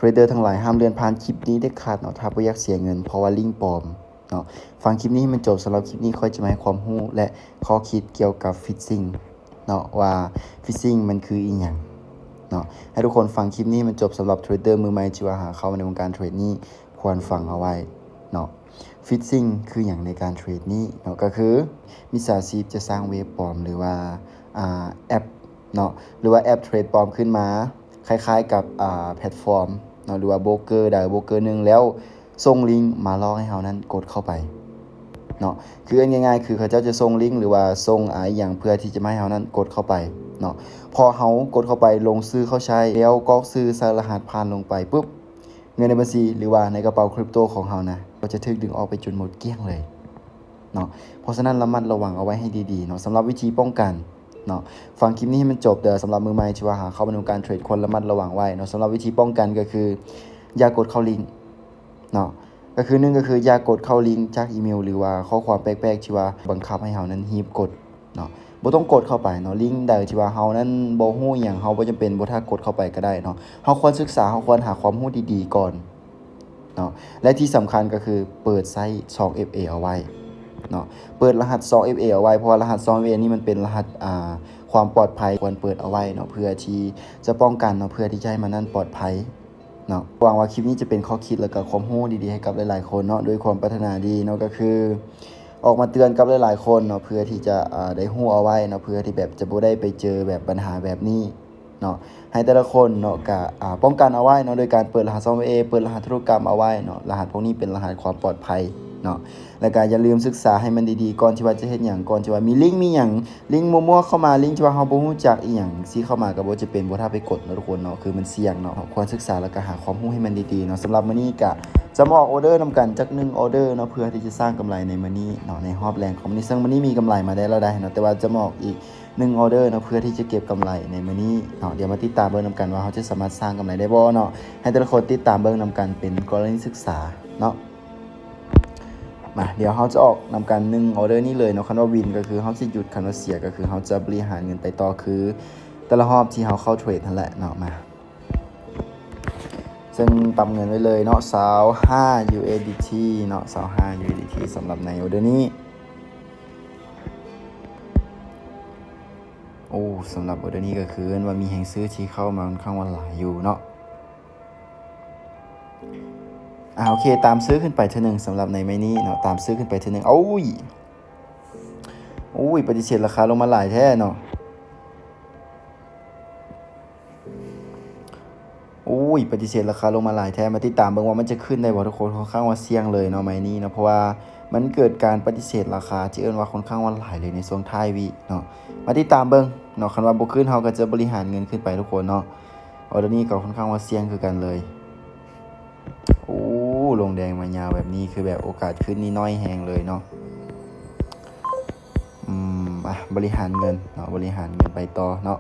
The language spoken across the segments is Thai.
เทรดเดอร์ทั้งหลายห้ามเลื่อนผ่านคลิปนี้ได้ขาดเนาะถ้าบ่อยากเสียเงินเพราะว่าลิงก์ปลอมเนาะฟังคลิปนี้ให้มันจบสำหรับคลิปนี้ค่อยจะมาให้ความรู้และข้อคิดเกี่ยวกับฟิชซิ่งเนาะว่าฟิชซิ่งมันคืออีหยังเนาะให้ทุกคนฟังคลิปนี้มันจบสำหรับเทรดเดอร์มือใหม่ที่ว่าหาเข้ามาในวงการเทรดนี้ควรฟังเอาไว้เนาะฟิชซิ่งคืออย่างในการเทรดนี้เนาะก็คือมิจฉาชีพจะสร้างเว็บปลอมหรือว่าแอปเนาะหรือว่าแอปเทรดปลอมขึ้นมาคล้ายๆกับแพลตฟอร์มเนาะหรือว่าโบรกเกอร์ใดโบรกเกอร์หนึ่งแล้วส่งลิงก์มาล่อให้เฮานั้นกดเข้าไปเนาะคือง่ายๆคือเขาเจ้าจะส่งลิงก์หรือว่าส่งอย่างเพื่อที่จะไม่ให้เฮานั้นกดเข้าไปเนาะพอเฮากดเข้าไปลงชื่อเข้าใช้แล้วกรอกชื่อใส่รหัสผ่านลงไปปุ๊บเงินในบัญชีหรือว่าในกระเป๋าคริปโตของเฮานะก็จะถูกดึงออกไปจนหมดเกลี้ยงเลยเนาะเพราะฉะนั้นระมัดระวังเอาไว้ให้ดีๆเนาะสำหรับวิธีป้องกันเนาะฟังคลิปนี้ให้มันจบเด้อสำหรับมือใหม่ที่ว่าหาเข้ามาในการเทรดคนระมัดระวังไว้เนาะสำหรับวิธีป้องกันก็คืออย่ากดเข้าลิงก์เนาะก็คือ1ก็คืออย่ากดเข้าลิงก์จากอีเมลหรือว่าข้อความแปลกๆที่ว่าบังคับให้เฮานั้นรีบกดเนาะบ่ต้องกดเข้าไปเนาะลิงก์ใดที่ว่าเฮานั้นบ่ฮู้หยังเฮาบ่จำเป็นบ่ถ้ากดเข้าไปก็ได้เนาะเฮาควรศึกษาเฮาควรหาความรู้ดีๆก่อนเนาะและที่สำคัญก็คือเปิดไซต์ 2FA เอาไว้เนาะเปิดรหัส 2FA เอาไว้เพราะว่ารหัส 2FA นี่มันเป็นรหัสความปลอดภัยควรเปิดเอาไว้เนาะเพื่อที่จะป้องกันเนาะเพื่อที่จะให้มันนั้นปลอดภัยเนาะหวังว่าคลิปนี้จะเป็นข้อคิดและก็ความรู้ดีๆให้กับหลายๆคนเนาะด้วยความปรารถนาดีเนาะก็คือออกมาเตือนกับหลายๆคนเนาะเพื่อที่จะได้รู้เอาไว้เนาะเพื่อที่แบบจะบ่ได้ไปเจอแบบปัญหาแบบนี้เนาะให้แต่ละคนเนาะก็ป้องกันเอาไว้เนาะโดยการเปิดรหัส 2FA เปิดรหัสธุรกรรมเอาไว้เนาะรหัสพวกนี้เป็นรหัสความปลอดภัยเนาะแล้วก็อย่าลืมศึกษาให้มันดีๆก่อนที่ว่าจะเฮ็ดหยังก่อนที่ว่ามีลิงก์มีหยังลิงก์มั่วๆเข้ามาลิงก์ที่ว่าเฮาบ่รู้จักอีหยังสิเข้ามาก็บ่จะเป็นบ่ถ้าไปกดเนาะทุกคนเนาะคือมันเสี่ยงเนาะควรศึกษาแล้วก็หาความรู้ให้มันดีๆเนาะสำหรับมื้อนี้ก็จะมาออกออเดอร์นำกันจัก1ออเดอร์เนาะเพื่อที่จะสร้างกำไรในมื้อนี้เนาะในรอบแรงของมื้อนี้ซึ่งมื้อนี้มีกำไรมาได้แล้วได้เนาะแต่ว่าจะมาออกอีก1ออเดอร์เนาะเพื่อที่จะเก็บกำไรในมื้อนี้เนาะเดี๋ยวมาติดตามเบิ่งนำกันว่าเฮาจะสามารถสร้างกำไรได้บ่เนาะให้แต่ละคนติดตามเบิ่งนำกันเป็นกรณีศึกษาเนาะมาเดี๋ยวเฮาจะออกนำกัน1ออเดอร์นี้เลยเนาะคันว่าวินก็คือเฮาสิหยุดคันว่าเสียก็คือเฮาจะบริหารเงินไปต่อคือแต่ละรอบที่เฮาเข้าเทรดนั่นแหละเนาะมาซึ่งปรับเงินไว้เลยเนาะ25 USDT เนาะ25 USDT สำหรับในออเดอร์นี้โอ้สำหรับออเดอร์นี้ก็คือว่ามีแห่งซื้อที่เข้ามาค่อนข้างว่าหลายอยู่เนาะโอเคตามซื้อขึ้นไปเท่านึงสำหรับในไม้นี้เนาะตามซื้อขึ้นไปเท่านึงโอ้ยปฏิเสธราคาลงมาหลายแท้เนาะปฏิเสธราคาลงมาหลายแท้มาติดตามเบิ่งว่ามันจะขึ้นได้บ่ทุกคนค่อนข้างว่าเสี่ยงเลยเนาะไม้นี้เนาะเพราะว่ามันเกิดการปฏิเสธราคาที่เอิ้นว่าค่อนข้างว่าหลายเลยในช่วงท้ายวิเนาะมาติดตามเบิ่งเนาะคันว่าบ่ขึ้นเฮาก็จะบริหารเงินขึ้นไปทุกคนเนาะออเดอร์นี้ก็ค่อนข้างว่าเสี่ยงคือกันเลยลงแดงมายาวแบบนี้คือแบบโอกาสขึ้นนี่น้อยแฮงเลยเนาะบริหารเงินเนาะบริหารเงินไปต่อเนาะ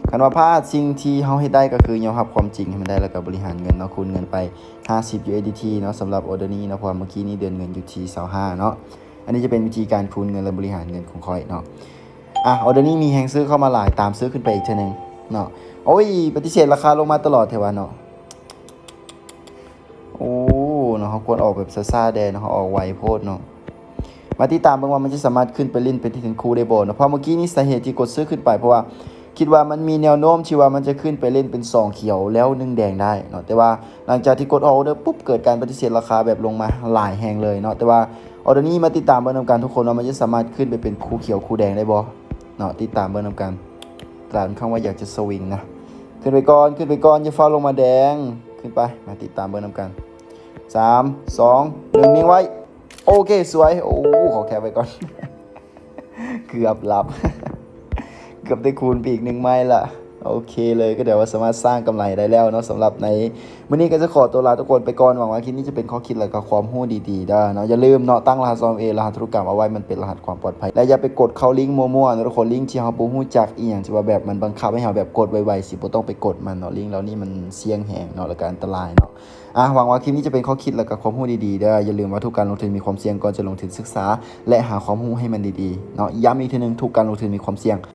คันว่าพลาดสิ่งที่เฮาเฮ็ดได้ก็คือยอมรับความจริงให้มันได้แล้วก็บริหารเงินเนาะคูณเงินไป50 USDT เนาะสำหรับออเดอร์นี้เนาะเพราะเมื่อกี้นี้เดือนเงินอยู่ที่25เนาะอันนี้จะเป็นวิธีการคูณเงินและบริหารเงินของค่อยเนาะออเดอร์นี้มีแฮงซื้อเข้ามาหลายตามซื้อขึ้นไปอีกเทื่อนึงเนาะปฏิเสธราคาลงมาตลอดแท้ว่าเนาะเนาะเขาควรออกแบบซ่าๆแดเนาะเขาออกไวโพดเนาะมาติดตามเบิ่งว่ามันจะสามารถขึ้นไปเล่นเป็นที่ถึงคู่ได้บ่เนาะเพราะเมื่อกี้นี้สาเหตุที่กดซื้อขึ้นไปเพราะว่าคิดว่ามันมีแนวโน้มที่ว่ามันจะขึ้นไปเล่นเป็น2เขียวแล้ว1แดงได้เนาะแต่ว่าหลังจากที่กดออเดอร์ปุ๊บเกิดการปฏิเสธราคาแบบลงมาหลายแฮงเลยเนาะแต่ว่าออเดอร์นี้มาติดตามเบิ่งนำกันทุกคนว่ามันจะสามารถขึ้นไปเป็นคู่เขียวคู่แดงได้บ่เนาะติดตามเบิ่งนำกันตามคำว่าอยากจะสวิงนะขึ้นไปก่อนอย่าฟ้าลงมาแดงขึ้นไปมาติดตามเบิ่งนำกัน3 2 1นิ่งไว้โอเคสวยขอแคปไว้ก่อน เกือบหลับ เกือบได้คูณไปอีก1ไม้ละโอเคเลยก็เดี๋ยวว่าสามารถสร้างกำไรได้แล้วเนาะสำหรับในมื้อนี้ก็จะขอตัวลาทุกคนไปก่อนหวังว่าคลิปนี้จะเป็นข้อคิดและก็ความรู้ดีๆได้เนาะอย่าลืมเนาะตั้งรหัส 2FA รหัสธุรกรรมเอาไว้มันเป็นรหัสความปลอดภัยและอย่าไปกดเข้าลิงก์มั่วๆนะทุกคนลิงก์ที่เฮาบ่รู้จักอีหยังที่ว่าแบบมันบังคับให้เฮาแบบกดไวๆสิบ่ต้องไปกดมันเนาะลิงก์แล้วนี่มันเสี่ยงแฮงเนาะและก็อันตรายเนาะหวังว่าคลิปนี้จะเป็นข้อคิดและก็ความรู้ดีๆได้อย่าลืมว่าทุกการลงทุนมีความเสี่ยงก่อนจะลงทุนศึกษาและหาความรู้ให้มันดีๆเนาะย้ำอีกทีนึงทุกการลงทุนมีความเสี่ยง